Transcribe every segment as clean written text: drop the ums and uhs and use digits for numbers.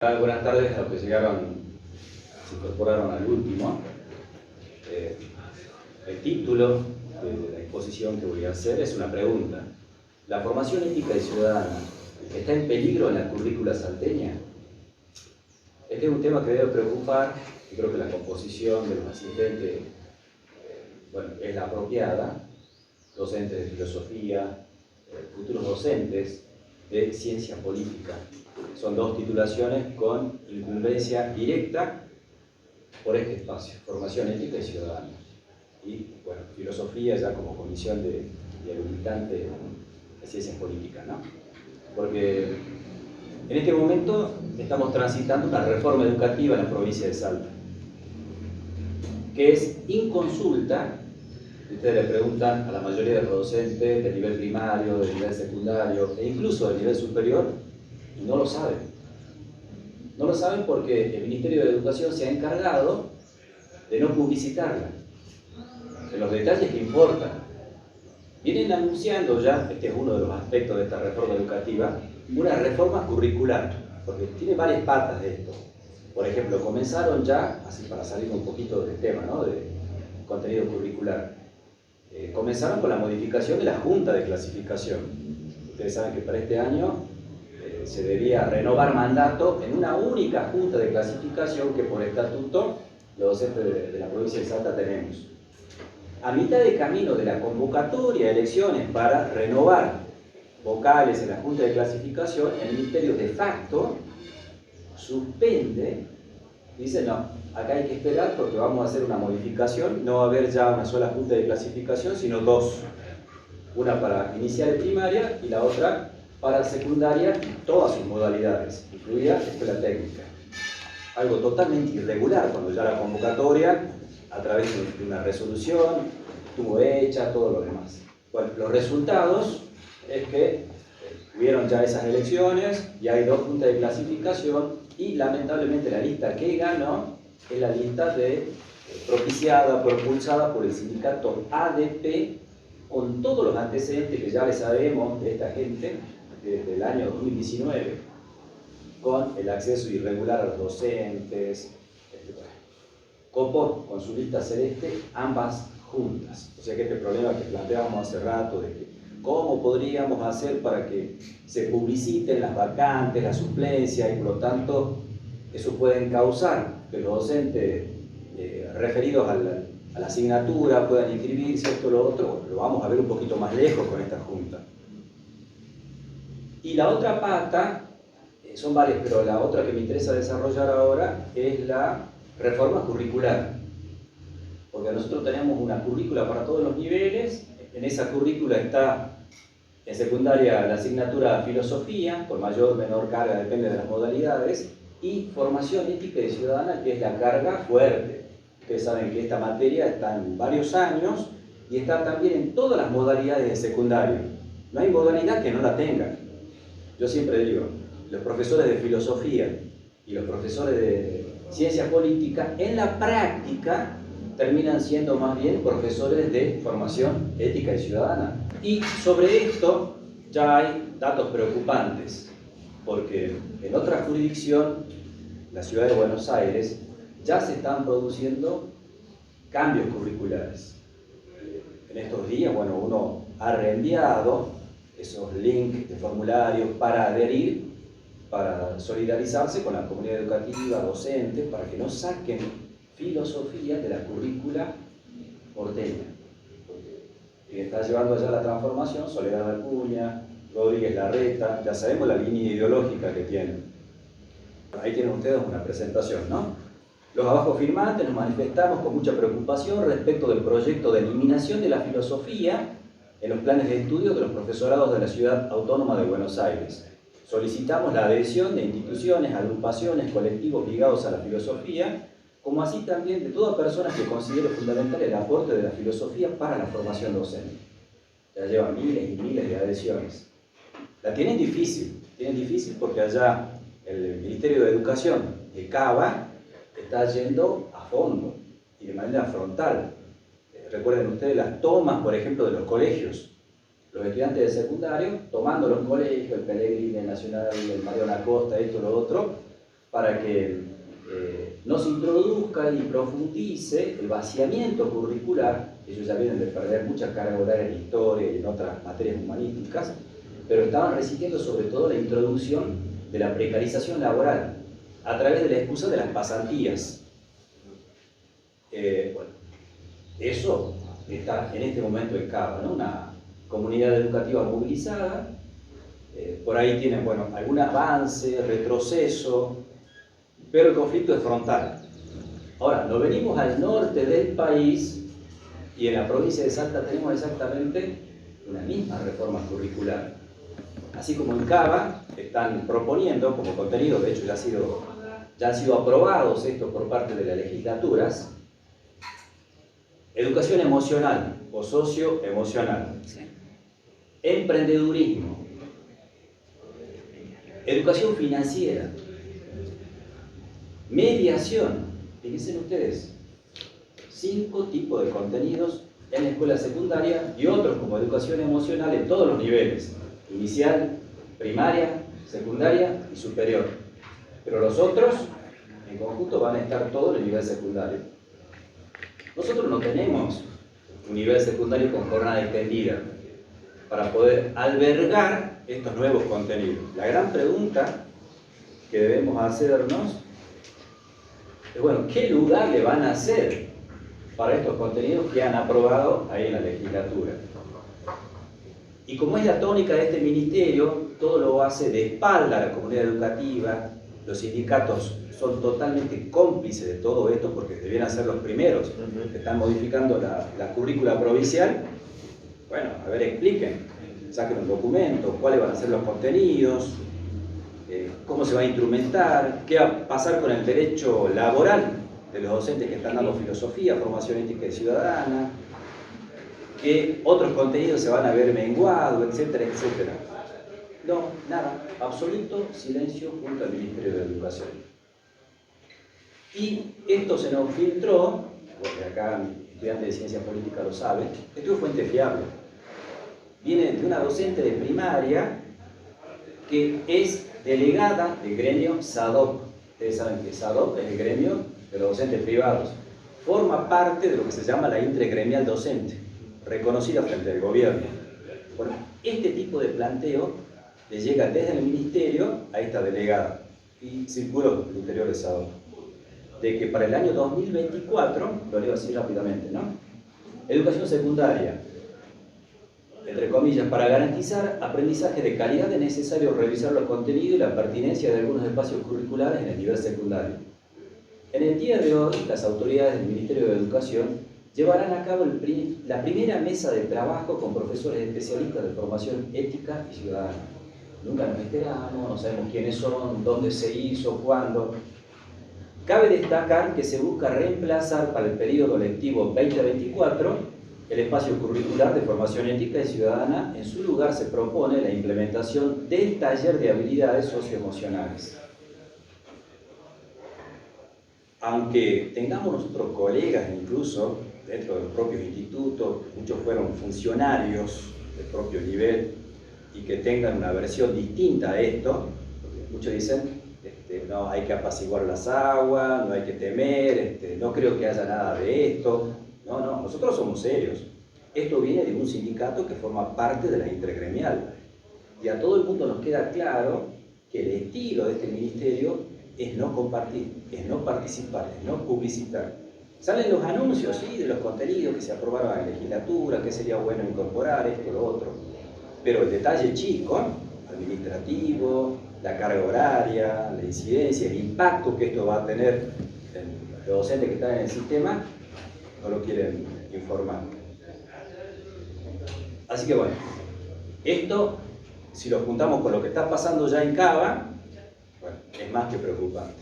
Buenas tardes a los que llegaron, se incorporaron al último. El título de la exposición que voy a hacer es una pregunta. ¿La formación ética y ciudadana está en peligro en la currícula salteña? Este es un tema que debe preocupar y creo que la composición de los asistentes es la apropiada. Docentes de filosofía, futuros docentes de ciencia política. Son dos titulaciones con incumbencia directa por este espacio, formación ética y ciudadana. Y, bueno, filosofía ya como comisión de habilitante de ciencias políticas, ¿no? Porque en este momento estamos transitando una reforma educativa en la provincia de Salta, que es inconsulta. Ustedes le preguntan a la mayoría de los docentes del nivel primario, del nivel secundario e incluso del nivel superior, y no lo saben. No lo saben porque el Ministerio de Educación se ha encargado de no publicitarla, de los detalles que importan. Vienen anunciando ya, este es uno de los aspectos de esta reforma educativa, una reforma curricular, porque tiene varias patas de esto. Por ejemplo, comenzaron ya, así para salir un poquito del tema, ¿no?, de contenido curricular, comenzaron con la modificación de la Junta de Clasificación. Ustedes saben que para este año se debía renovar mandato en una única Junta de Clasificación que por estatuto los docentes de la provincia de Salta tenemos. A mitad de camino de la convocatoria de elecciones para renovar vocales en la Junta de Clasificación, el Ministerio de facto suspende, dice no, acá hay que esperar porque vamos a hacer una modificación, no va a haber ya una sola Junta de Clasificación, sino dos. Una para inicial y primaria y la otra para secundaria y todas sus modalidades, incluida escuela técnica. Algo totalmente irregular cuando ya la convocatoria, a través de una resolución, estuvo hecha, todo lo demás. Bueno, los resultados es que hubieron ya esas elecciones y hay dos juntas de clasificación y lamentablemente la lista que ganó es la lista propiciada, propulsada por el sindicato ADP, con todos los antecedentes que ya le sabemos de esta gente desde el año 2019, con el acceso irregular a los docentes, copó con su lista celeste ambas juntas. O sea que este problema que planteábamos hace rato de que cómo podríamos hacer para que se publiciten las vacantes, la suplencia, y por lo tanto eso puede causar que los docentes referidos a la asignatura puedan inscribirse, esto, lo otro, lo vamos a ver un poquito más lejos con esta junta. Y la otra pata, son varias, pero la otra que me interesa desarrollar ahora es la reforma curricular. Porque nosotros tenemos una currícula para todos los niveles, en esa currícula está en secundaria la asignatura filosofía, por mayor o menor carga, depende de las modalidades, y formación ética y ciudadana, que es la carga fuerte. Ustedes saben que esta materia está en varios años y está también en todas las modalidades de secundario. No hay modalidad que no la tenga. Yo siempre digo, los profesores de filosofía y los profesores de ciencia política, en la práctica, terminan siendo más bien profesores de formación ética y ciudadana. Y sobre esto ya hay datos preocupantes, porque en otra jurisdicción, la ciudad de Buenos Aires, ya se están produciendo cambios curriculares. En estos días, uno ha reenviado esos links de formularios para adherir, para solidarizarse con la comunidad educativa, docentes, para que no saquen filosofía de la currícula porteña. Porque está llevando allá la transformación Soledad Acuña, Rodríguez Larreta, ya sabemos la línea ideológica que tienen. Ahí tienen ustedes una presentación, ¿no? Los abajo firmantes nos manifestamos con mucha preocupación respecto del proyecto de eliminación de la filosofía en los planes de estudio de los profesorados de la Ciudad Autónoma de Buenos Aires. Solicitamos la adhesión de instituciones, agrupaciones, colectivos ligados a la filosofía, como así también de toda persona que considere fundamental el aporte de la filosofía para la formación docente. Ya llevan miles y miles de adhesiones. La tienen difícil porque allá el Ministerio de Educación, de Cava, está yendo a fondo y de manera frontal. Recuerden ustedes las tomas, por ejemplo, de los colegios. Los estudiantes de secundario tomando los colegios, el Pellegrini, el Nacional, el Mariano Acosta, esto, lo otro, para que no se introduzca y profundice el vaciamiento curricular. Ellos ya vienen de perder mucha carga horaria en historia y en otras materias humanísticas, pero estaban resistiendo sobre todo la introducción de la precarización laboral a través de la excusa de las pasantías. Bueno, eso está en este momento en Cava, ¿no? Una comunidad educativa movilizada, por ahí tienen, bueno, algún avance, retroceso, pero el conflicto es frontal. Ahora, nos venimos al norte del país y en la provincia de Salta tenemos exactamente una misma reforma curricular. Así como en Cava están proponiendo como contenido, de hecho ya han sido aprobados estos por parte de las legislaturas, educación emocional o socioemocional, emprendedurismo, educación financiera, mediación. Fíjense ustedes, 5 tipos de contenidos en la escuela secundaria y otros como educación emocional en todos los niveles, inicial, primaria, secundaria y superior. Pero los otros, en conjunto, van a estar todos en el nivel secundario. Nosotros no tenemos un nivel secundario con jornada extendida para poder albergar estos nuevos contenidos. La gran pregunta que debemos hacernos es, bueno, ¿qué lugar le van a hacer para estos contenidos que han aprobado ahí en la legislatura? Y como es la tónica de este ministerio, todo lo hace de espalda a la comunidad educativa. Los sindicatos son totalmente cómplices de todo esto porque debieran ser los primeros que están modificando la currícula provincial. Bueno, a ver, expliquen, saquen un documento, cuáles van a ser los contenidos, cómo se va a instrumentar, qué va a pasar con el derecho laboral de los docentes que están dando filosofía, formación ética y ciudadana, qué otros contenidos se van a ver menguados, etcétera, etcétera. No, nada, absoluto silencio junto al Ministerio de Educación. Y esto se nos filtró, porque acá mi estudiante de Ciencia Política lo sabe, esto es fuente fiable. Viene de una docente de primaria que es delegada del gremio SADOP. Ustedes saben que SADOP es el gremio de los docentes privados. Forma parte de lo que se llama la intergremial docente, reconocida frente al gobierno. Bueno, este tipo de planteo le llega desde el ministerio a esta delegada y circuló el interior de SADOP, de que para el año 2024, lo leo así rápidamente, ¿no? Educación secundaria, entre comillas, para garantizar aprendizaje de calidad es necesario revisar los contenidos y la pertinencia de algunos espacios curriculares en el nivel secundario. En el día de hoy, las autoridades del Ministerio de Educación llevarán a cabo la primera mesa de trabajo con profesores especialistas de formación ética y ciudadana. Nunca nos enteramos, no sabemos quiénes son, dónde se hizo, cuándo. Cabe destacar que se busca reemplazar para el periodo lectivo 2024 el espacio curricular de formación ética y ciudadana. En su lugar se propone la implementación del taller de habilidades socioemocionales. Aunque tengamos nosotros colegas incluso dentro de los propios institutos, muchos fueron funcionarios del propio nivel y que tengan una versión distinta a esto, muchos dicen, no, hay que apaciguar las aguas, no hay que temer, no creo que haya nada de esto. No, nosotros somos serios. Esto viene de un sindicato que forma parte de la intergremial. Y a todo el mundo nos queda claro que el estilo de este ministerio es no compartir, es no participar, es no publicitar. Salen los anuncios, ¿sí?, de los contenidos que se aprobaron en la legislatura, que sería bueno incorporar, esto, lo otro. Pero el detalle chico, administrativo, la carga horaria, la incidencia, el impacto que esto va a tener en los docentes que están en el sistema, no lo quieren informar. Así que bueno, esto, si lo juntamos con lo que está pasando ya en Cava, bueno, es más que preocupante.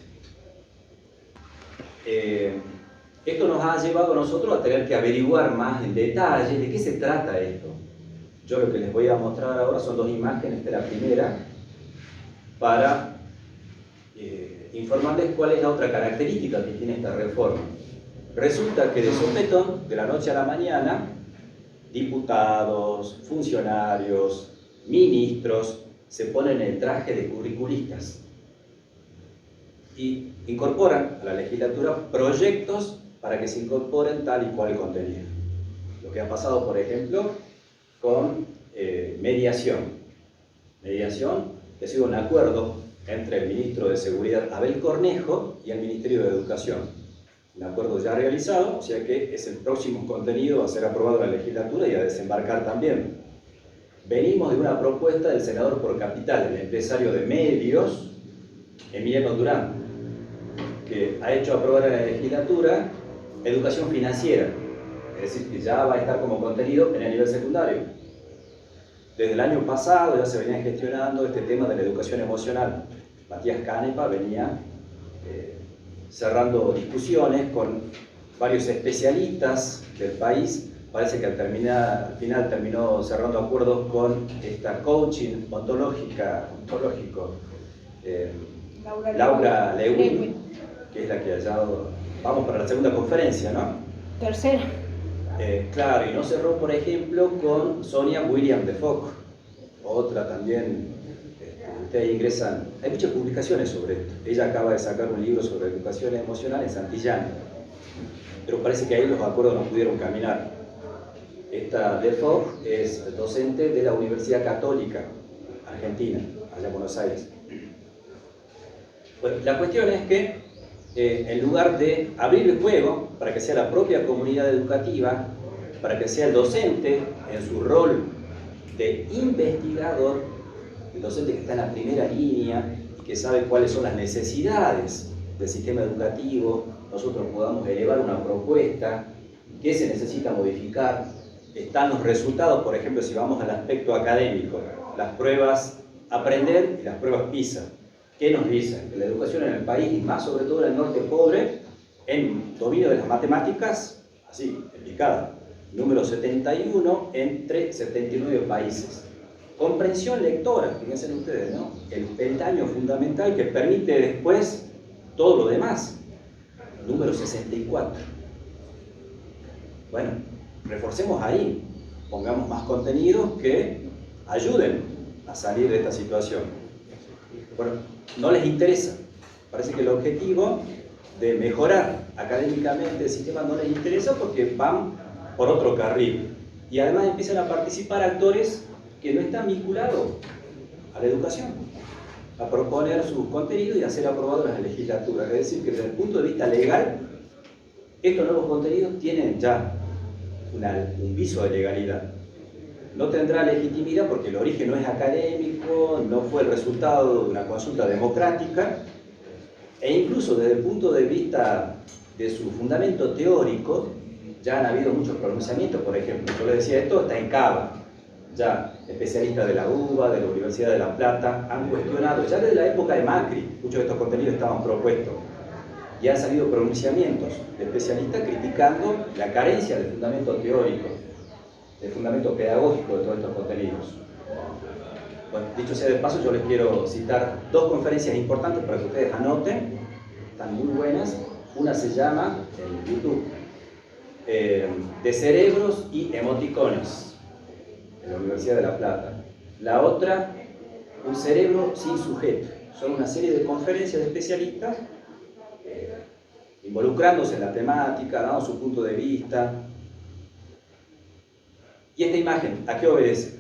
Esto nos ha llevado a nosotros a tener que averiguar más en detalle de qué se trata esto. Yo lo que les voy a mostrar ahora son 2 imágenes de la primera para informarles cuál es la otra característica que tiene esta reforma. Resulta que de sopetón, de la noche a la mañana, diputados, funcionarios, ministros se ponen el traje de curriculistas y incorporan a la legislatura proyectos para que se incorporen tal y cual contenido. Lo que ha pasado, por ejemplo, con mediación. Mediación que ha sido un acuerdo entre el ministro de Seguridad, Abel Cornejo, y el Ministerio de Educación. Un acuerdo ya realizado, o sea que es el próximo contenido a ser aprobado en la legislatura y a desembarcar también. Venimos de una propuesta del senador por Capital, el empresario de medios, Emiliano Durán, que ha hecho aprobar en la legislatura educación financiera, es decir, que ya va a estar como contenido en el nivel secundario. Desde el año pasado ya se venía gestionando este tema de la educación emocional. Matías Canepa venía cerrando discusiones con varios especialistas del país. Parece que al final terminó cerrando acuerdos con esta coaching ontológico, Laura Lewin, que es la que ha hallado. Vamos para la segunda conferencia, ¿no? Tercera. Claro, y no cerró, por ejemplo, con Sonia William de Foc, otra también. Ustedes ingresan, hay muchas publicaciones sobre esto. Ella acaba de sacar un libro sobre educación emocional en Santillán, pero parece que ahí los acuerdos no pudieron caminar. Esta de Foc es docente de la Universidad Católica Argentina, allá en Buenos Aires. Bueno, la cuestión es que en lugar de abrir el juego para que sea la propia comunidad educativa, para que sea el docente en su rol de investigador, el docente que está en la primera línea y que sabe cuáles son las necesidades del sistema educativo, nosotros podamos elevar una propuesta, qué se necesita modificar, están los resultados, por ejemplo, si vamos al aspecto académico, las pruebas Aprender y las pruebas PISA. ¿Qué nos dicen? Que la educación en el país, y más sobre todo en el norte pobre, en dominio de las matemáticas, así, en picada, número 71 entre 79 países. Comprensión lectora, fíjense ustedes, ¿no? El peldaño fundamental que permite después todo lo demás. Número 64. Bueno, reforcemos ahí, pongamos más contenidos que ayuden a salir de esta situación. Bueno, no les interesa. Parece que el objetivo de mejorar académicamente el sistema no les interesa porque van por otro carril. Y además empiezan a participar actores que no están vinculados a la educación, a proponer sus contenidos y a ser aprobados en la legislatura. Es decir, que desde el punto de vista legal, estos nuevos contenidos tienen ya un viso de legalidad. No tendrá legitimidad porque el origen no es académico, no fue el resultado de una consulta democrática, e incluso desde el punto de vista de su fundamento teórico, ya han habido muchos pronunciamientos. Por ejemplo, yo les decía, esto está en Cava. Ya especialistas de la UBA, de la Universidad de La Plata, han cuestionado, ya desde la época de Macri, muchos de estos contenidos estaban propuestos, y han salido pronunciamientos de especialistas criticando la carencia del fundamento teórico, del fundamento pedagógico de todos estos contenidos. Bueno, dicho sea de paso, yo les quiero citar dos conferencias importantes para que ustedes anoten, están muy buenas. Una se llama, en YouTube, de cerebros y emoticones, en la Universidad de La Plata. La otra, un cerebro sin sujeto. Son una serie de conferencias de especialistas involucrándose en la temática, dando su punto de vista. Y esta imagen, ¿a qué obedece?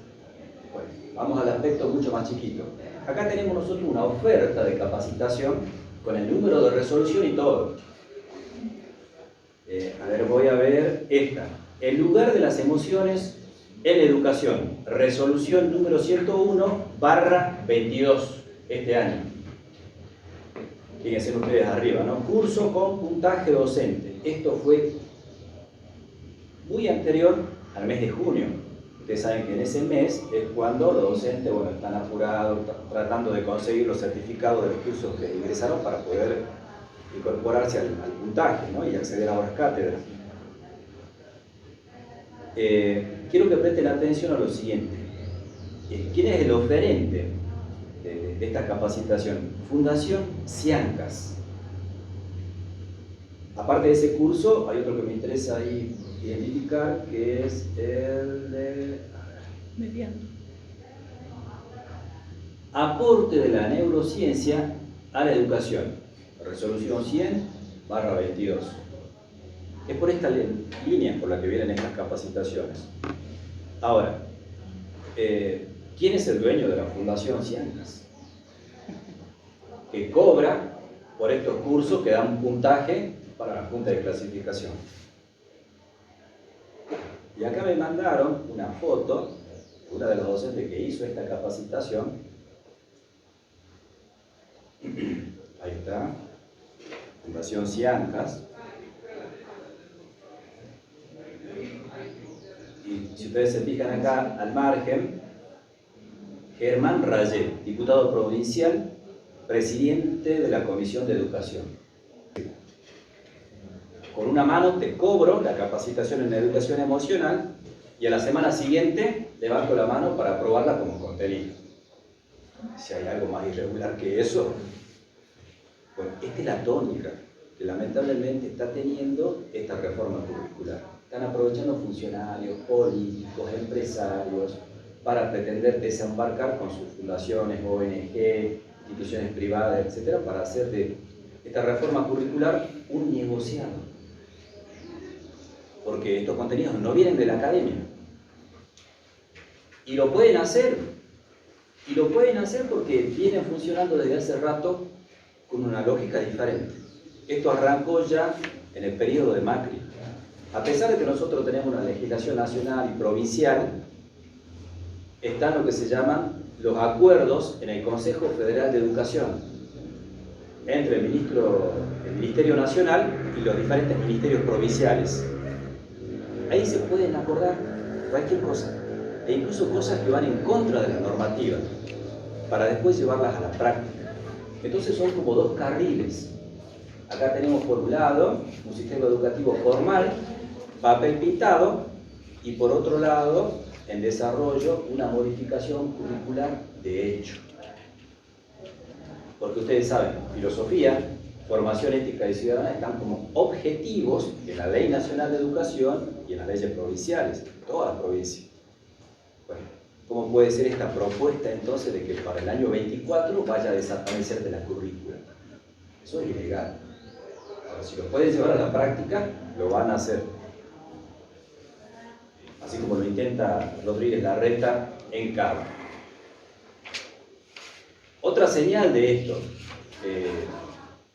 Bueno, vamos al aspecto mucho más chiquito. Acá tenemos nosotros una oferta de capacitación con el número de resolución y todo. A ver, voy a ver esta. En lugar de las emociones en la educación, resolución número 101/22 este año. Fíjense ustedes arriba, ¿no? Curso con puntaje docente. Esto fue muy anterior al mes de junio. Ustedes saben que en ese mes es cuando los docentes, bueno, están apurados, tratando de conseguir los certificados de los cursos que ingresaron para poder incorporarse al puntaje, ¿no? Y acceder a las cátedras. Quiero que presten atención a lo siguiente. ¿Quién es el oferente de esta capacitación? Fundación Siancas. Aparte de ese curso, hay otro que me interesa ahí identificar, que es el de Mediando. aporte de la neurociencia a la educación. resolución 100/22. Es por esta línea por la que vienen estas capacitaciones. Ahora, ¿quién es el dueño de la Fundación Ciancas? Que cobra por estos cursos que dan puntaje para la Junta de Clasificación. Y acá me mandaron una foto de una de las docentes que hizo esta capacitación. Ahí está, Fundación Ciancas. Y si ustedes se fijan acá al margen, Germán Rayé, diputado provincial, presidente de la Comisión de Educación. Con una mano te cobro la capacitación en educación emocional y a la semana siguiente levanto la mano para aprobarla como contenido. Si hay algo más irregular que eso, bueno, esta es la tónica que lamentablemente está teniendo esta reforma curricular. Están aprovechando funcionarios, políticos, empresarios para pretender desembarcar con sus fundaciones, ONG, instituciones privadas, etcétera, para hacer de esta reforma curricular un negociado. Porque estos contenidos no vienen de la academia. Y lo pueden hacer. Y lo pueden hacer porque vienen funcionando desde hace rato con una lógica diferente. Esto arrancó ya en el periodo de Macri. A pesar de que nosotros tenemos una legislación nacional y provincial, están lo que se llaman los acuerdos en el Consejo Federal de Educación entre el Ministerio Nacional y los diferentes ministerios provinciales. Ahí se pueden acordar cualquier cosa, e incluso cosas que van en contra de la normativa, para después llevarlas a la práctica. Entonces son como dos carriles. Acá tenemos por un lado un sistema educativo formal, papel pintado, y por otro lado, en desarrollo, una modificación curricular de hecho. Porque ustedes saben, filosofía, formación ética y ciudadana están como objetivos en la Ley Nacional de Educación y en las leyes provinciales, en todas las provincias. Bueno, ¿cómo puede ser esta propuesta entonces de que para el año 24 vaya a desaparecer de la currícula? Eso es ilegal. Ahora, si lo pueden llevar a la práctica, lo van a hacer. Así como lo intenta Rodríguez Larreta en Cava. Otra señal de esto,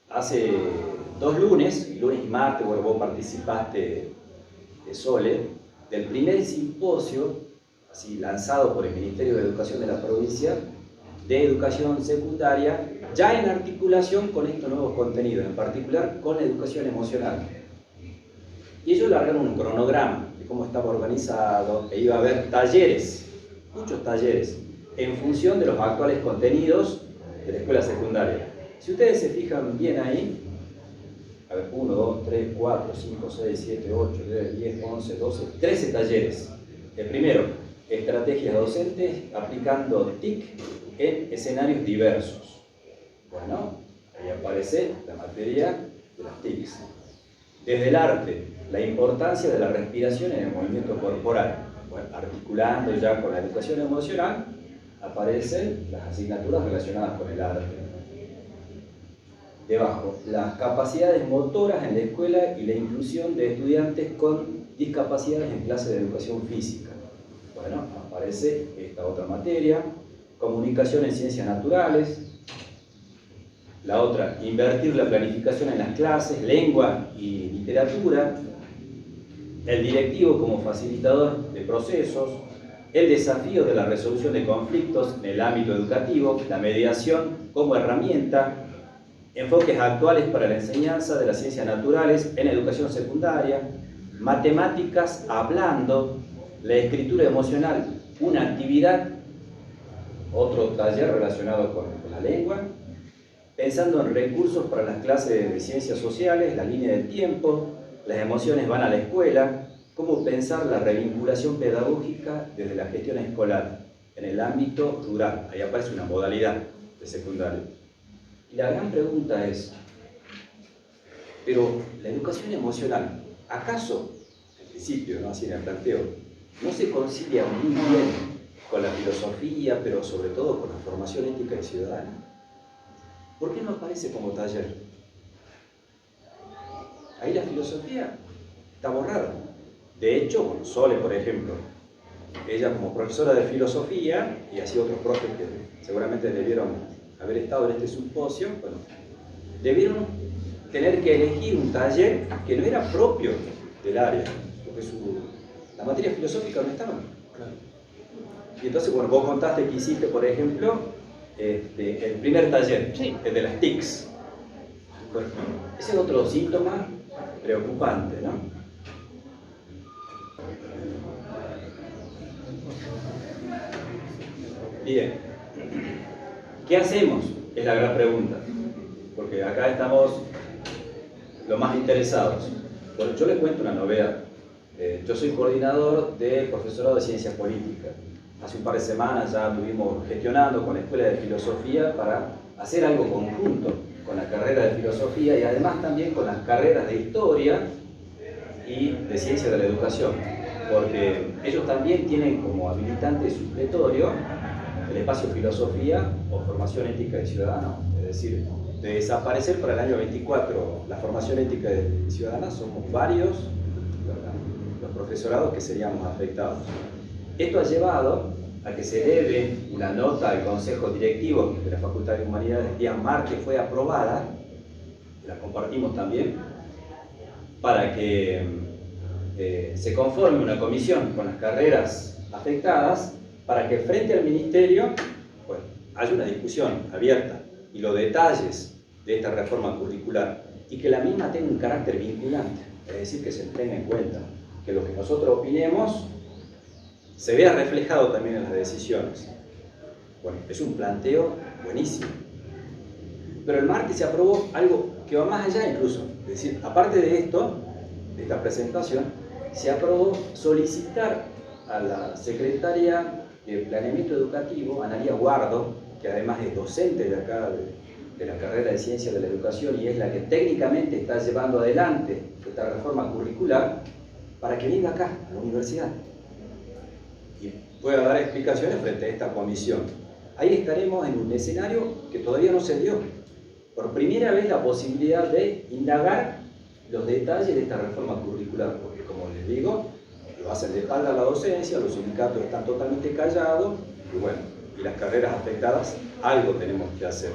hace 2 lunes y martes, bueno, vos participaste, Sole, del primer simposio así lanzado por el Ministerio de Educación de la provincia de educación secundaria, ya en articulación con estos nuevos contenidos, en particular con la educación emocional. Y ellos largaron un cronograma de cómo estaba organizado, e iba a haber talleres, muchos talleres, en función de los actuales contenidos de la escuela secundaria. Si ustedes se fijan bien ahí, a ver, 1, 2, 3, 4, 5, 6, 7, 8, 9, 10, 11, 12, 13 talleres. El primero, estrategias docentes aplicando TIC en escenarios diversos. Bueno, ahí aparece la materia de las TICs. Desde el arte, la importancia de la respiración en el movimiento corporal. Bueno, articulando ya con la educación emocional, aparecen las asignaturas relacionadas con el arte. Debajo, las capacidades motoras en la escuela y la inclusión de estudiantes con discapacidades en clases de educación física. Bueno, aparece esta otra materia, comunicación en ciencias naturales. La otra, invertir la planificación en las clases, lengua y literatura. El directivo como facilitador de procesos. El desafío de la resolución de conflictos en el ámbito educativo. La mediación como herramienta. Enfoques actuales para la enseñanza de las ciencias naturales en educación secundaria. Matemáticas hablando. La escritura emocional, una actividad. Otro taller relacionado con la lengua. Pensando en recursos para las clases de ciencias sociales, la línea del tiempo, las emociones van a la escuela, cómo pensar la revinculación pedagógica desde la gestión escolar en el ámbito rural. Ahí aparece una modalidad de secundario. Y la gran pregunta es, pero la educación emocional, ¿acaso, en principio, ¿no? Así en el planteo, no se concilia muy bien con la filosofía, pero sobre todo con la formación ética y ciudadana? ¿Por qué no aparece como taller? ahí la filosofía está borrada. De hecho, bueno, Sole, por ejemplo, ella como profesora de filosofía, y así otros profes que seguramente debieron haber estado en este simposio, bueno, debieron tener que elegir un taller que no era propio del área, porque la materia filosófica no estaba. Y entonces, bueno, vos contaste que hiciste, por ejemplo, el primer taller, Sí. el de las TICs. Bueno, ese es otro síntoma preocupante, ¿no? Bien, ¿qué hacemos? Es la gran pregunta, porque acá estamos los más interesados. Bueno, yo les cuento una novedad. Yo soy coordinador del profesorado de Ciencias Políticas. Hace un par de semanas ya estuvimos gestionando con la Escuela de Filosofía para hacer algo conjunto con la carrera de Filosofía y además también con las carreras de Historia y de Ciencia de la Educación, porque ellos también tienen como habilitante supletorio el espacio Filosofía o Formación Ética y Ciudadana, es decir, de desaparecer para el año 24 la formación ética y ciudadana, somos varios los profesorados que seríamos afectados. Esto ha llevado a que se eleve una nota al Consejo Directivo de la Facultad de Humanidades el día martes, fue aprobada, la compartimos también, para que se conforme una comisión con las carreras afectadas, para que frente al Ministerio bueno, haya una discusión abierta y los detalles de esta reforma curricular y que la misma tenga un carácter vinculante, es decir, que se tenga en cuenta que lo que nosotros opinemos se vea reflejado también en las decisiones. Bueno, es un planteo buenísimo. Pero el martes se aprobó algo que va más allá incluso. Es decir, aparte de esto, de esta presentación, se aprobó solicitar a la secretaria de Planeamiento Educativo, Analía Guardo, que además es docente de acá de la carrera de Ciencia de la Educación y es la que técnicamente está llevando adelante esta reforma curricular, para que venga acá, a la universidad, y pueda dar explicaciones frente a esta comisión. Ahí estaremos en un escenario que todavía no se dio. Por primera vez la posibilidad de indagar los detalles de esta reforma curricular, porque como les digo, lo hacen de espalda a la docencia, los sindicatos están totalmente callados, y bueno, y las carreras afectadas, algo tenemos que hacer.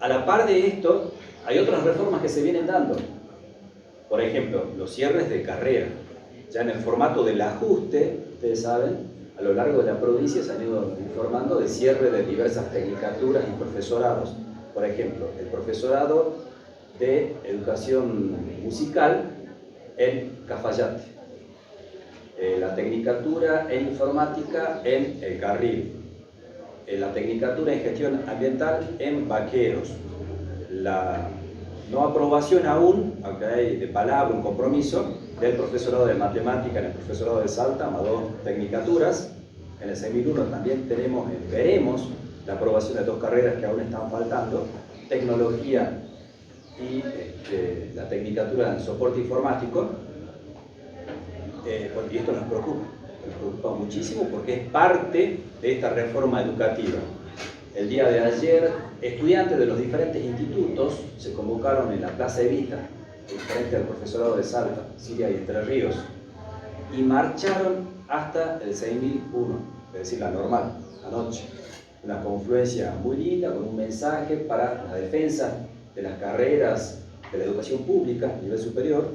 A la par de esto, hay otras reformas que se vienen dando. Por ejemplo, los cierres de carrera. Ya en el formato del ajuste, ustedes saben, a lo largo de la provincia se han ido informando de cierre de diversas tecnicaturas y profesorados. Por ejemplo, el profesorado de educación musical en Cafayate, la tecnicatura en informática en El Carril, la tecnicatura en gestión ambiental en Vaqueros, la no aprobación aún, aunque hay de palabra un compromiso, del profesorado de matemática en el profesorado de Salta, más dos tecnicaturas. En el 6001 también veremos la aprobación de dos carreras que aún están faltando, tecnología y la tecnicatura en soporte informático. Y esto nos preocupa muchísimo porque es parte de esta reforma educativa. El día de ayer, estudiantes de los diferentes institutos se convocaron en la Plaza Evita, frente al profesorado de Salta, Siria y Entre Ríos, y marcharon hasta el 6001, es decir, la normal, anoche. Una confluencia muy linda, con un mensaje para la defensa de las carreras de la educación pública a nivel superior,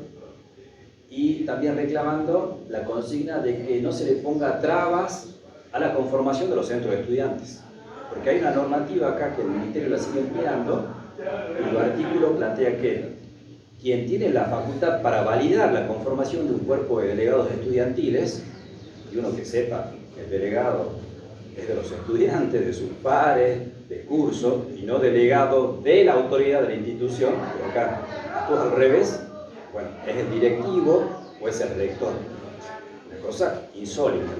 y también reclamando la consigna de que no se le ponga trabas a la conformación de los centros de estudiantes. Porque hay una normativa acá que el Ministerio la sigue empleando, y el artículo plantea que quien tiene la facultad para validar la conformación de un cuerpo de delegados estudiantiles, y uno que sepa que el delegado es de los estudiantes, de sus pares, de curso, y no delegado de la autoridad de la institución, pero acá todo al revés, bueno, es el directivo o es el rector. Una cosa insólita.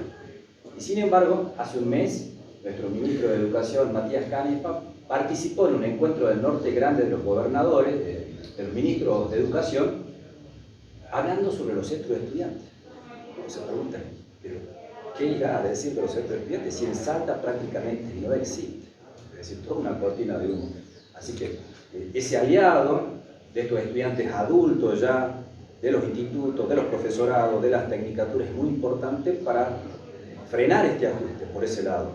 Y sin embargo, hace un mes, nuestro ministro de Educación, Matías Canepa, participó en un encuentro del Norte Grande de los gobernadores, de los ministros de Educación, hablando sobre los centros de estudiantes. Uno se pregunta, ¿pero qué irá a decir de los centros de estudiantes si en Salta prácticamente no existe? Es decir, toda una cortina de humo. Así que ese aliado de estos estudiantes adultos ya, de los institutos, de los profesorados, de las tecnicaturas, es muy importante para frenar este ajuste por ese lado.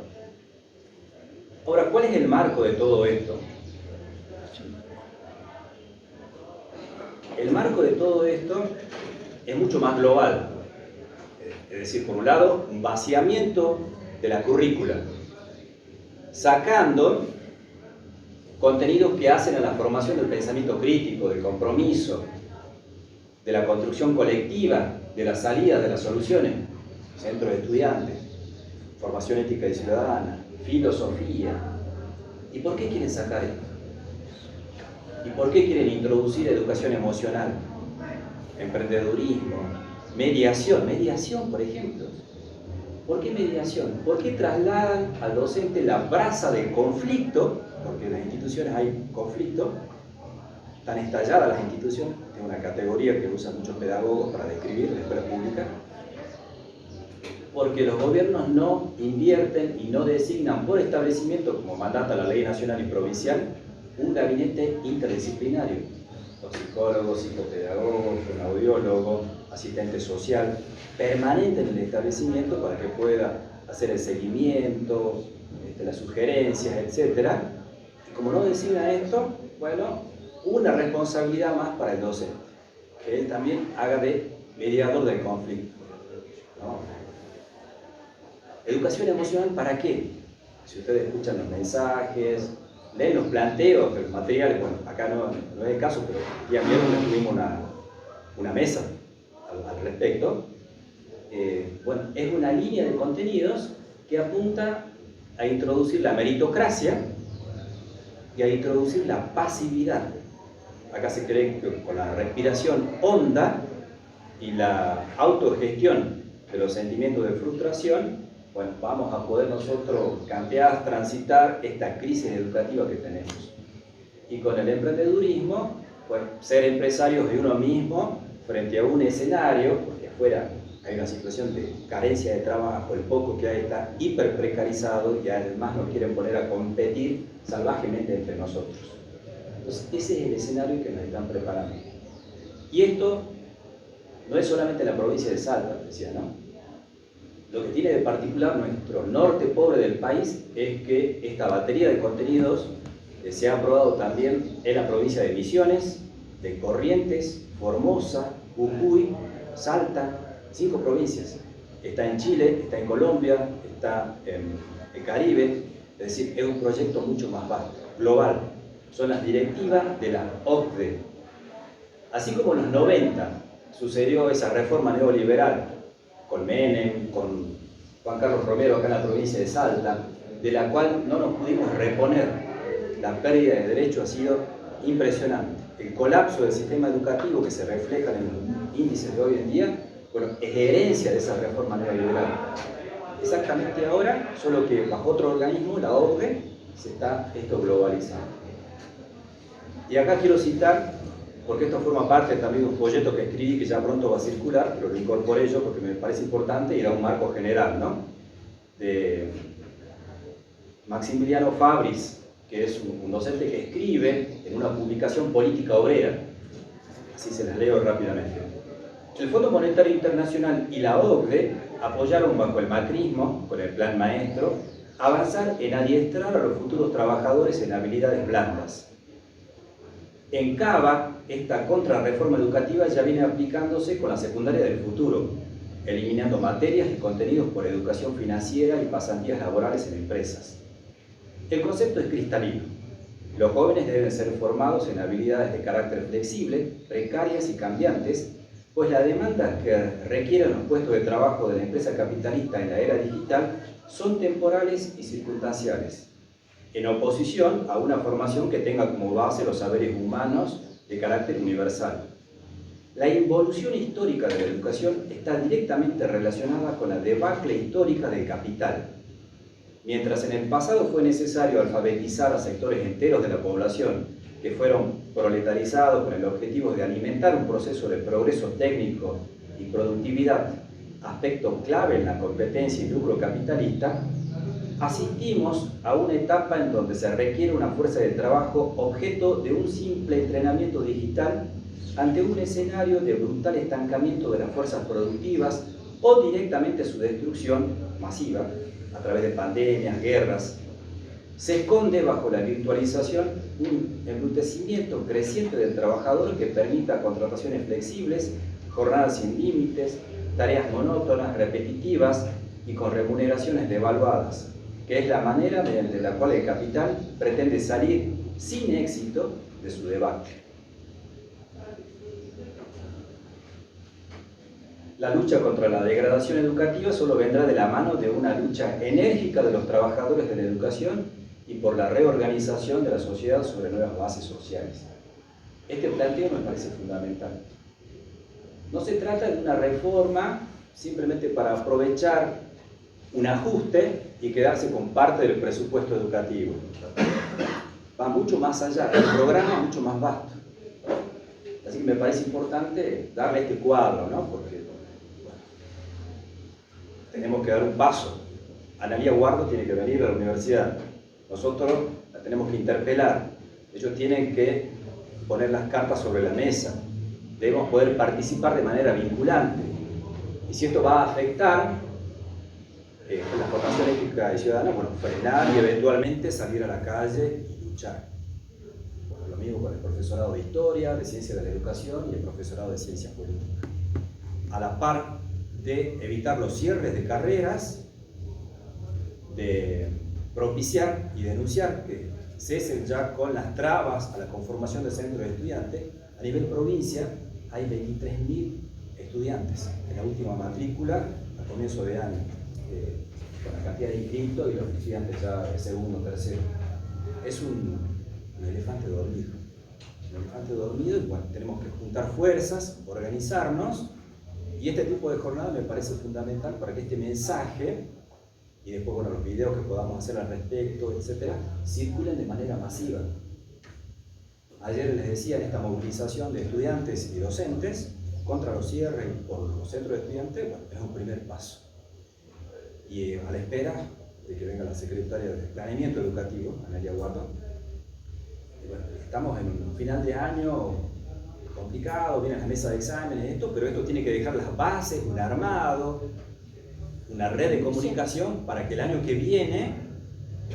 Ahora, ¿cuál es el marco de todo esto? El marco de todo esto es mucho más global. Es decir, por un lado, un vaciamiento de la currícula, sacando contenidos que hacen a la formación del pensamiento crítico, del compromiso, de la construcción colectiva, de las salidas, de las soluciones, centros de estudiantes, formación ética y ciudadana, filosofía. ¿Y por qué quieren sacar esto? ¿Y por qué quieren introducir educación emocional, emprendedurismo, mediación, por ejemplo? ¿Por qué mediación? ¿Por qué trasladan al docente la brasa del conflicto? Porque en las instituciones hay conflicto, están estalladas las instituciones, es una categoría que usan muchos pedagogos para describir la escuela pública, porque los gobiernos no invierten y no designan por establecimiento, como mandata la ley nacional y provincial, un gabinete interdisciplinario, los psicólogos, psicopedagogos, un audiólogo, asistente social, permanente en el establecimiento para que pueda hacer el seguimiento, las sugerencias, etc. Y como no designa esto, bueno, una responsabilidad más para el docente, que él también haga de mediador del conflicto, ¿no? Educación emocional, ¿para qué? Si ustedes escuchan los mensajes, leen los planteos, los materiales, bueno, acá no es el caso, pero el día viernes tuvimos una mesa al respecto. Bueno, es una línea de contenidos que apunta a introducir la meritocracia y a introducir la pasividad. Acá se cree que con la respiración honda y la autogestión de los sentimientos de frustración, bueno, vamos a poder nosotros cambiar, transitar esta crisis educativa que tenemos. Y con el emprendedurismo, pues ser empresarios de uno mismo frente a un escenario, porque afuera hay una situación de carencia de trabajo, el poco que hay está hiper precarizado y además nos quieren poner a competir salvajemente entre nosotros. Entonces ese es el escenario que nos están preparando. Y esto no es solamente en la provincia de Salta, decía, ¿no? Lo que tiene de particular nuestro norte pobre del país es que esta batería de contenidos se ha aprobado también en la provincia de Misiones, de Corrientes, Formosa, Jujuy, Salta, 5 provincias. Está en Chile, está en Colombia, está en el Caribe, es decir, es un proyecto mucho más vasto, global. Son las directivas de la OCDE. Así como en los 90 sucedió esa reforma neoliberal, con Menem, con Juan Carlos Romero acá en la provincia de Salta, de la cual no nos pudimos reponer. La pérdida de derechos ha sido impresionante. El colapso del sistema educativo que se refleja en los índices de hoy en día, bueno, es herencia de esa reforma neoliberal. Exactamente ahora, solo que bajo otro organismo, la OCDE, se está esto globalizando. Y acá quiero citar, porque esto forma parte también de un folleto que escribí que ya pronto va a circular, pero lo incorporé yo porque me parece importante y da un marco general, ¿no? De Maximiliano Fabris, que es un docente que escribe en una publicación política obrera. Así se las leo rápidamente. El Fondo Monetario Internacional y la OCDE apoyaron bajo el macrismo, con el Plan Maestro, avanzar en adiestrar a los futuros trabajadores en habilidades blandas. En Cava, esta contrarreforma educativa ya viene aplicándose con la secundaria del futuro, eliminando materias y contenidos por educación financiera y pasantías laborales en empresas. El concepto es cristalino. Los jóvenes deben ser formados en habilidades de carácter flexible, precarias y cambiantes, pues las demandas que requieren los puestos de trabajo de la empresa capitalista en la era digital son temporales y circunstanciales, en oposición a una formación que tenga como base los saberes humanos de carácter universal. La involución histórica de la educación está directamente relacionada con la debacle histórica del capital. Mientras en el pasado fue necesario alfabetizar a sectores enteros de la población que fueron proletarizados con el objetivo de alimentar un proceso de progreso técnico y productividad, aspecto clave en la competencia y lucro capitalista, asistimos a una etapa en donde se requiere una fuerza de trabajo objeto de un simple entrenamiento digital ante un escenario de brutal estancamiento de las fuerzas productivas o directamente su destrucción masiva a través de pandemias, guerras. Se esconde bajo la virtualización un embrutecimiento creciente del trabajador que permita contrataciones flexibles, jornadas sin límites, tareas monótonas, repetitivas y con remuneraciones devaluadas, que es la manera mediante la cual el capital pretende salir sin éxito de su debate. La lucha contra la degradación educativa solo vendrá de la mano de una lucha enérgica de los trabajadores de la educación y por la reorganización de la sociedad sobre nuevas bases sociales. Este planteo me parece fundamental. No se trata de una reforma simplemente para aprovechar un ajuste y quedarse con parte del presupuesto educativo. Va mucho más allá, el programa es mucho más vasto. Así que me parece importante darle este cuadro, ¿no? Porque bueno, tenemos que dar un paso. Analía Guardo tiene que venir a la universidad. Nosotros la tenemos que interpelar. Ellos tienen que poner las cartas sobre la mesa. Debemos poder participar de manera vinculante. Y si esto va a afectar la formación ética y ciudadana, bueno, frenar y eventualmente salir a la calle y luchar. Bueno, lo mismo con el profesorado de Historia, de Ciencia de la Educación y el profesorado de Ciencias Políticas. A la par de evitar los cierres de carreras, de propiciar y denunciar que cesen ya con las trabas a la conformación del centro de estudiantes. A nivel provincia hay 23.000 estudiantes en la última matrícula a comienzo de año, con la cantidad de inscritos y los estudiantes ya de segundo, tercero. Es un elefante dormido. Un elefante dormido y bueno, tenemos que juntar fuerzas, organizarnos, y este tipo de jornada me parece fundamental para que este mensaje y después, bueno, los videos que podamos hacer al respecto, etcétera, circulen de manera masiva. Ayer les decía, en esta movilización de estudiantes y docentes contra los cierres por los centros de estudiantes, bueno, es un primer paso. Y a la espera de que venga la secretaria de Planeamiento Educativo, Analía Guardo, y bueno, estamos en un final de año complicado, viene la mesa de exámenes, pero esto tiene que dejar las bases, un armado, una red de comunicación para que el año que viene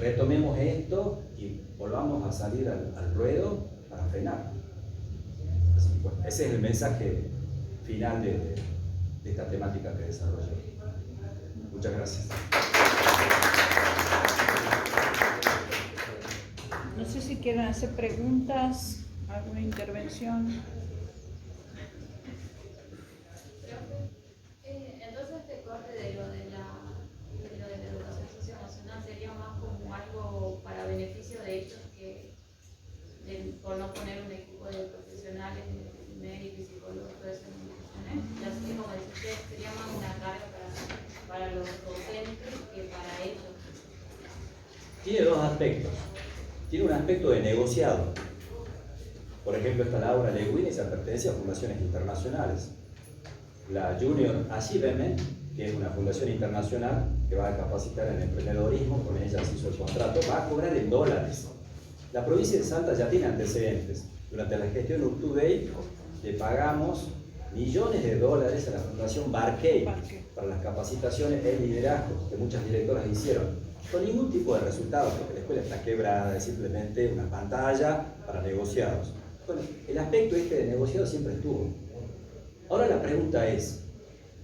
retomemos esto y volvamos a salir al ruedo para frenar. Así que, bueno, ese es el mensaje final de esta temática que desarrollé. Muchas gracias. No sé si quieren hacer preguntas, alguna intervención. Entonces este corte de lo de la educación socioemocional sería más como algo para beneficio de ellos que por no poner un equipo de profesionales, médicos y psicólogos, todo eso en instituciones. Y así como decís, sería más una carga para los docentes que para ellos. Tiene dos aspectos. Tiene un aspecto de negociado. Por ejemplo, está Laura Lewin, esa pertenece a fundaciones internacionales. La Junior Achievement, que es una fundación internacional que va a capacitar en emprendedorismo, con ella se hizo el contrato, va a cobrar en dólares. La provincia de Salta ya tiene antecedentes. Durante la gestión UpToDate le pagamos millones de dólares a la Fundación Barkey para las capacitaciones en liderazgo que muchas directoras hicieron, con ningún tipo de resultado, porque la escuela está quebrada, es simplemente una pantalla para negociados. Bueno, el aspecto este de negociado siempre estuvo. Ahora la pregunta es,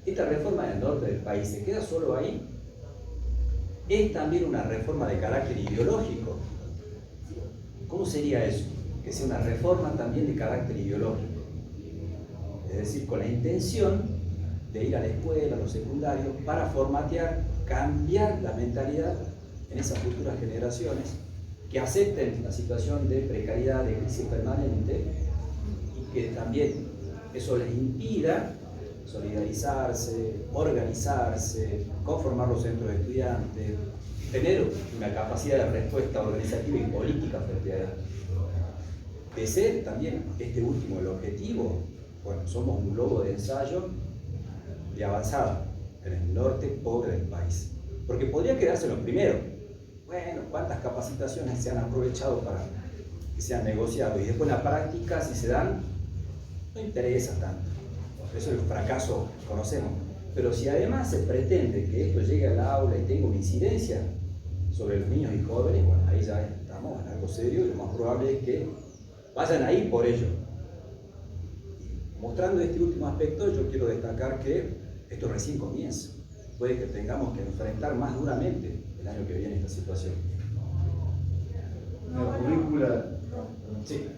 ¿esta reforma en el norte del país se queda solo ahí? ¿Es también una reforma de carácter ideológico? ¿Cómo sería eso? Que sea una reforma también de carácter ideológico. Es decir, con la intención de ir a la escuela, a los secundarios, para formatear, cambiar la mentalidad en esas futuras generaciones que acepten la situación de precariedad, de crisis permanente, y que también eso les impida solidarizarse, organizarse, conformar los centros de estudiantes, tener una capacidad de respuesta organizativa y política frente a esto. De ser también este último el objetivo, bueno, somos un globo de ensayo de avanzada en el norte pobre del país. Porque podría quedarse lo primero, bueno, ¿cuántas capacitaciones se han aprovechado para que sean negociados? Y después la práctica, si se dan, no interesa tanto. Eso es el fracaso que conocemos. Pero si además se pretende que esto llegue al aula y tenga una incidencia sobre los niños y jóvenes, bueno, ahí ya estamos en algo serio y lo más probable es que vayan a ir por ello. Y mostrando este último aspecto, yo quiero destacar que esto recién comienza. Puede que tengamos que enfrentar más duramente el año que viene esta situación. La currícula. Sí.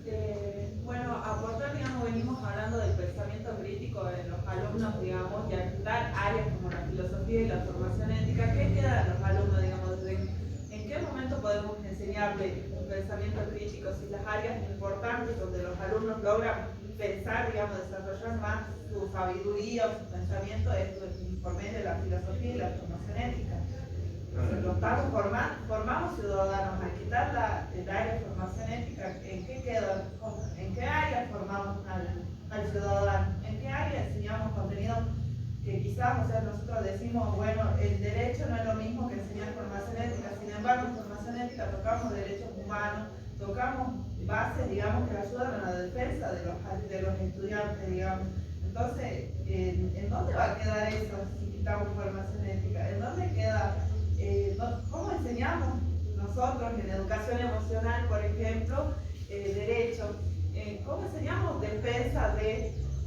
Bueno, aportar, digamos, venimos hablando del pensamiento crítico en los alumnos, digamos, y ayudar áreas como la filosofía y la formación ética. ¿Qué queda en los alumnos, digamos? ¿En qué momento podemos enseñarle un pensamiento crítico? Si las áreas importantes donde los alumnos logran pensar, digamos, desarrollar más su sabiduría o su pensamiento es por medio de la filosofía y la formación ética. Lo estamos formamos ciudadanos. Al quitar el área de formación ética, ¿en qué queda? ¿En qué área formamos al ciudadano? ¿En qué área enseñamos contenido que quizás, o sea, nosotros decimos, bueno, el derecho no es lo mismo que enseñar formación ética? Sin embargo, en formación ética tocamos derechos humanos, tocamos bases, digamos, que ayudan a la defensa de los estudiantes, digamos. Entonces, ¿en dónde va a quedar eso si quitamos formación ética? ¿En dónde queda? ¿Cómo enseñamos nosotros en educación emocional, por ejemplo, derecho? ¿Cómo enseñamos defensa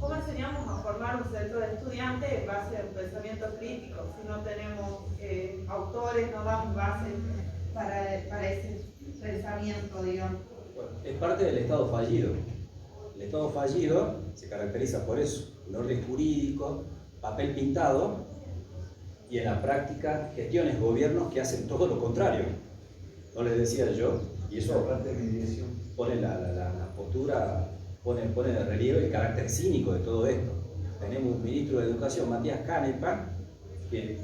cómo enseñamos a formar un centro de estudiantes en base a un pensamiento crítico? Si no tenemos autores, no damos bases para ese pensamiento, digamos. Bueno, es parte del Estado fallido. El Estado fallido se caracteriza por eso, un orden jurídico, papel pintado, y en la práctica gestiones, gobiernos que hacen todo lo contrario. No les decía yo, y eso pone la postura, pone de relieve el carácter cínico de todo esto. Tenemos un ministro de Educación, Matías Canepa, que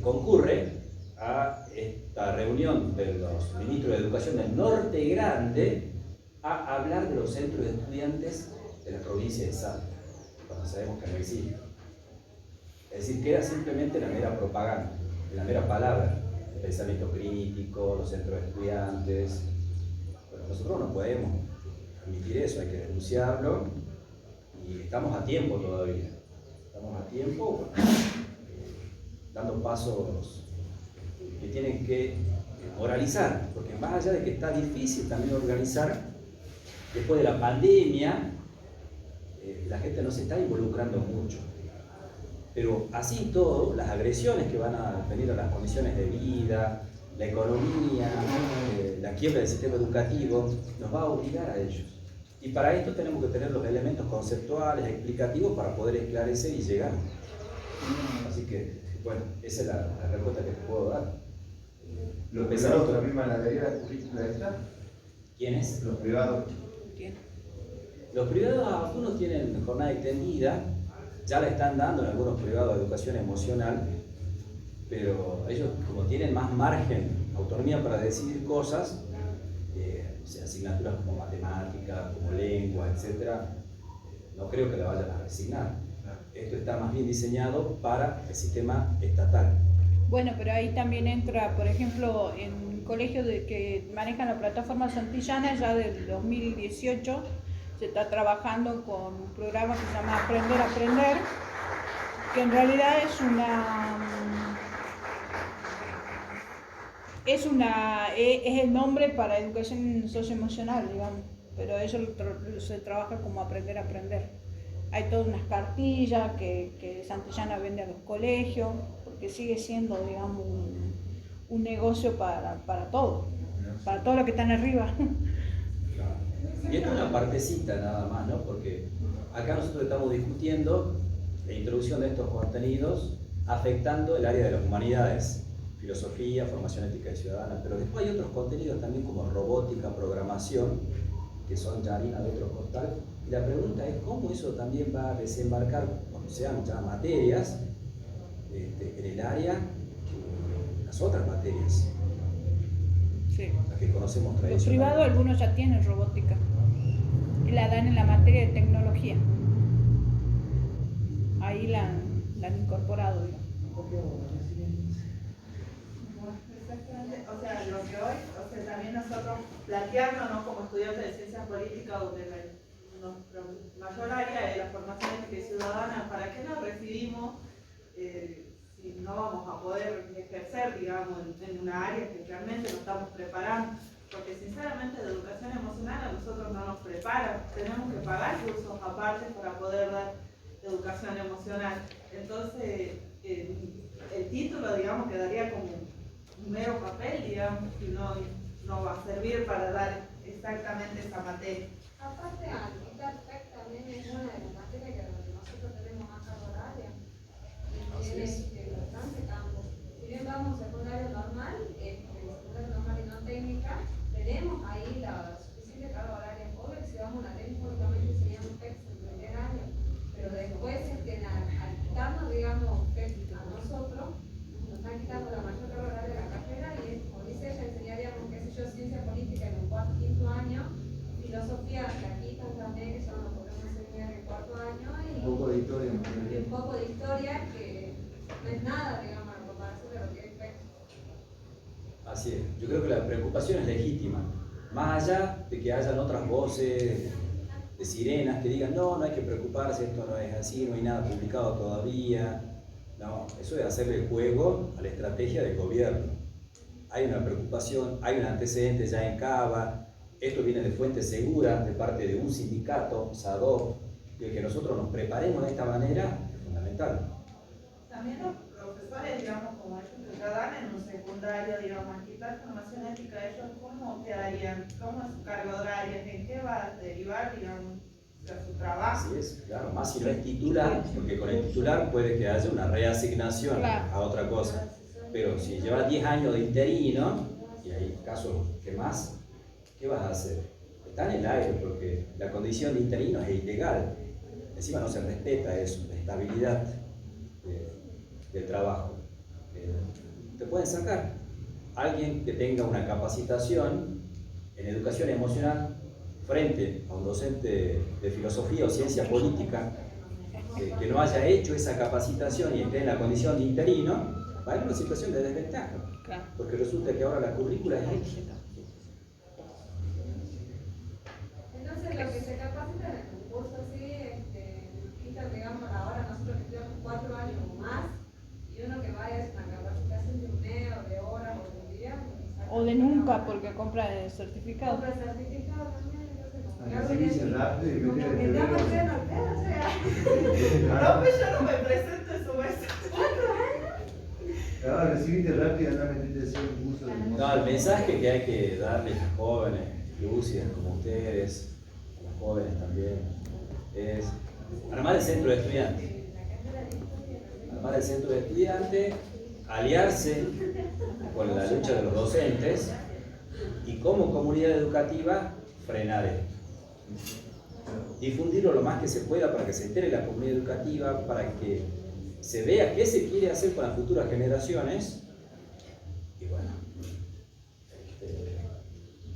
concurre a esta reunión de los ministros de Educación del Norte Grande a hablar de los centros de estudiantes de la provincia de Salta, cuando sabemos que no existe. Es decir, queda simplemente la mera propaganda, la mera palabra, el pensamiento crítico, los centros de estudiantes. Pero nosotros no podemos admitir eso, hay que denunciarlo y estamos a tiempo todavía. Estamos a tiempo, dando pasos que tienen que moralizar, porque más allá de que está difícil también organizar, después de la pandemia, la gente no se está involucrando mucho. Pero así todo, las agresiones que van a venir a las condiciones de vida, la economía, la quiebra del sistema educativo, nos va a obligar a ellos. Y para esto tenemos que tener los elementos conceptuales, explicativos, para poder esclarecer y llegar. Así que, bueno, esa es la respuesta que te puedo dar. ¿Los privados también van a adherir a la currícula esta? ¿Quiénes? Los privados. ¿Quién? Los privados, algunos tienen jornada extendida, ya la están dando en algunos privados de educación emocional, pero ellos, como tienen más margen, autonomía para decidir cosas, o sea, asignaturas como matemática, como lengua, etc., no creo que la vayan a resignar. Esto está más bien diseñado para el sistema estatal. Bueno, pero ahí también entra, por ejemplo, en colegios que manejan la plataforma Santillana, ya del 2018 se está trabajando con un programa que se llama Aprender a Aprender, que en realidad es el nombre para educación socioemocional, digamos, pero eso se trabaja como Aprender a Aprender. Hay todas unas cartillas que Santillana vende a los colegios, porque sigue siendo, digamos, un negocio para todo, para todos los que están arriba. Y esto es una partecita nada más, ¿no? Porque acá nosotros estamos discutiendo la introducción de estos contenidos afectando el área de las humanidades, filosofía, formación ética y ciudadana, pero después hay otros contenidos también como robótica, programación, que son ya harina de otro costal. Y la pregunta es cómo eso también va a desembarcar, cuando sean ya materias, en el área, las otras materias, Sí. las que conocemos tradicionalmente. Los privados, algunos ya tienen robótica y la dan en la materia de tecnología. Ahí la han incorporado, digamos. Exactamente, o sea, lo que hoy, o sea, también nosotros plantearnos, ¿no? Como estudiantes de ciencias políticas, donde nuestra mayor área es la formación ética y ciudadana, ¿para qué nos recibimos si no vamos a poder ejercer, digamos, en una área que realmente nos estamos preparando? Porque sinceramente de educación emocional a nosotros no nos preparan, tenemos que pagar cursos aparte para poder dar educación emocional. Entonces, el título, digamos, quedaría como un mero papel, digamos, y no va a servir para dar exactamente esa materia. Aparte, Anita PEC también es una de las materias que nosotros tenemos a carga horaria y tiene bastante campo. Si bien vamos a secundario normal, secundario normal y no técnica, tenemos ahí la suficiente carga horaria. Obvio, si vamos a una técnica, únicamente serían PEC en primer año, pero después al quitarnos, digamos, PEC a nosotros, nos están quitando la mayor carga horaria de la carrera y, como dice ella, enseñaríamos, qué sé yo, ciencia política en el cuarto, quinto año, filosofía la quitan también, que solo lo podemos enseñar en el cuarto año, y Un poco de historia. un poco de historia, que no es nada, digamos, en comparación de lo que es PEC. Así es, yo creo que la preocupación es legítima, más allá de que hayan otras voces de sirenas que digan no, no hay que preocuparse, esto no es así, no hay nada publicado todavía. No, eso es hacerle juego a la estrategia del gobierno. Hay una preocupación, hay un antecedente ya en Cava, esto viene de fuentes seguras de parte de un sindicato, SADOP, y el que nosotros nos preparemos de esta manera es fundamental. También los profesores, digamos, como ellos que ya dan en un secundario, digamos, al quitar formación ética, ellos cómo quedarían, cómo es su carga horaria, en qué va a derivar, digamos, de su trabajo. Así es, claro, más si no es titular, porque con el titular puede que haya una reasignación a otra cosa. Pero si llevas 10 años de interino, y hay casos que más, ¿qué vas a hacer? Está en el aire, porque la condición de interino es ilegal. Encima no se respeta eso, la estabilidad del trabajo. Te pueden sacar. Alguien que tenga una capacitación en educación emocional frente a un docente de filosofía o ciencia política que no haya hecho esa capacitación y esté en la condición de interino, va a haber una situación de desventaja. Claro. Porque resulta que ahora la currícula es rígida. Entonces, lo que se capacita en el concurso, así, quitan, digamos, ahora nosotros que estudiamos 4 años o más, y uno que vaya a hacer una capacitación de un mes, o de horas, o de un día. O de nunca, porque compra el certificado. Compra certificado también, entonces, como que Recibirse rápido y como meter que el estamos teléfono. llenos de pedo, o sea. No, pues yo no me presento en su mesa. Ahora recibirte rápido, andar metiendo a hacer un uso de No, el mensaje que hay que darle a los jóvenes, lúcidas como ustedes, a los jóvenes también, es armar el centro de estudiantes. Armar el centro de estudiantes, aliarse con la lucha de los docentes y como comunidad educativa frenar esto. Difundirlo lo más que se pueda para que se entere la comunidad educativa, para que se vea qué se quiere hacer con las futuras generaciones. Y bueno,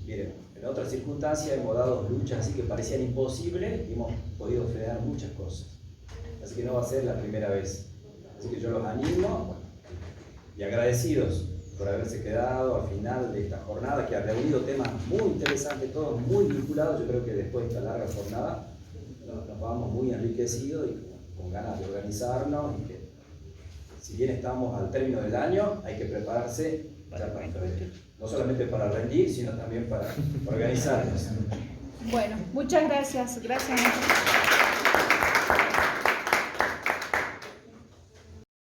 miren, en otras circunstancias hemos dado luchas así que parecían imposibles y hemos podido frenar muchas cosas. Así que no va a ser la primera vez. Así que yo los animo y agradecidos por haberse quedado al final de esta jornada que ha reunido temas muy interesantes, todos muy vinculados. Yo creo que después de esta larga jornada nos vamos muy enriquecidos y con ganas de organizarnos, y que si bien estamos al término del año, hay que prepararse ya para febrero. No solamente para rendir, sino también para organizarnos. Bueno, muchas gracias. Gracias.